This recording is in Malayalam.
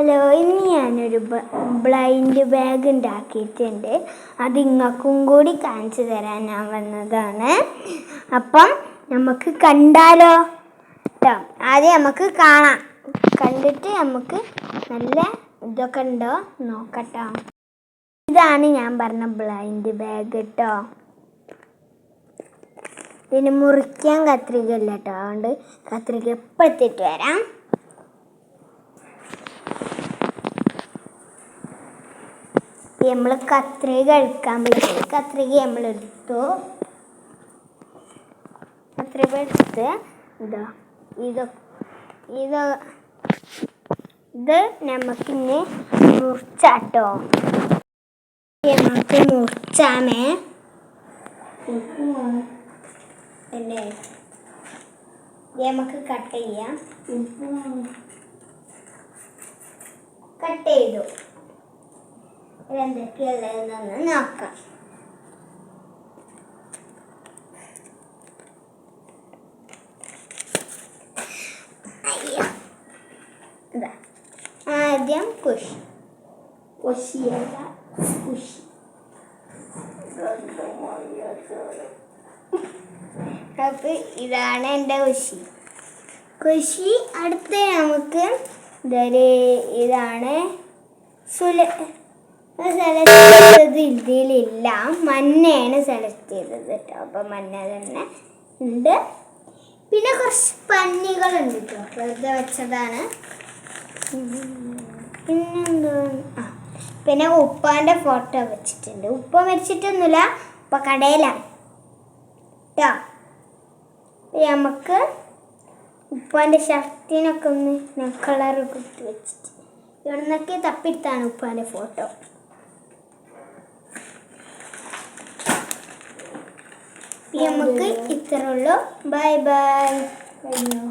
ഹലോ, ഇന്ന് ഞാനൊരു ബ്ലൈൻഡ് ബാഗ് ഉണ്ടാക്കിയിട്ടുണ്ട്. അത് നിങ്ങൾക്കും കൂടി കാണിച്ചു തരാൻ ഞാൻ വന്നതാണ്. അപ്പം നമുക്ക് കണ്ടാലോ കേട്ടോ. ആദ്യം നമുക്ക് കാണാം, കണ്ടിട്ട് നമുക്ക് നല്ല ഇതൊക്കെ ഉണ്ടോ നോക്കട്ടോ. ഇതാണ് ഞാൻ പറഞ്ഞ ബ്ലൈൻഡ് ബാഗ് കേട്ടോ. ഇതിന് മുറിക്കാൻ കത്രിക ഇല്ല കേട്ടോ, അതുകൊണ്ട് കത്രിക ഇപ്പം എത്തിയിട്ട് വരാം. നമ്മൾ കത്രിക എടുക്കാൻ പറ്റും. കത്രിക നമ്മൾ എടുത്തു. കത്രിക എടുത്ത് ഇതാ ഇത് നമുക്കിന്ന് മുറിച്ചാട്ടോ. നമുക്ക് മുറിച്ചാമേ അല്ലേ, നമുക്ക് കട്ട് ചെയ്യാം. കട്ട് ചെയ്തു. എന്തൊക്കെയുള്ളതെന്നൊന്ന് നോക്കാം. ആദ്യം കുഷി അപ്പൊ ഇതാണ് എൻ്റെ കുഷി. അടുത്ത നമുക്ക് ഇതാണ് സെലക്ട് ചെയ്തത്. ഇതിലില്ല, മഞ്ഞയാണ് സെലക്ട് ചെയ്തത് കേട്ടോ. അപ്പം മഞ്ഞ തന്നെ ഉണ്ട്. പിന്നെ കുറച്ച് പന്നികളുണ്ട് കേട്ടോ, വെറുതെ വെച്ചതാണ്. പിന്നെന്തോ പിന്നെ ഉപ്പാൻ്റെ ഫോട്ടോ വെച്ചിട്ടുണ്ട്. ഉപ്പ മരിച്ചിട്ടൊന്നുമില്ല, ഉപ്പ കടയിലാണ് കേട്ടോ. നമുക്ക് ഉപ്പാൻ്റെ ഷർട്ടിനൊക്കെ ഒന്ന് കളർ കൊടുത്ത് വെച്ചിട്ട് ഇവിടെ നിന്നൊക്കെ തപ്പിത്താണ് ഉപ്പാൻ്റെ ഫോട്ടോ. നമുക്ക് ഇത്രയുള്ളൂ. Bye bye. കഴിഞ്ഞു.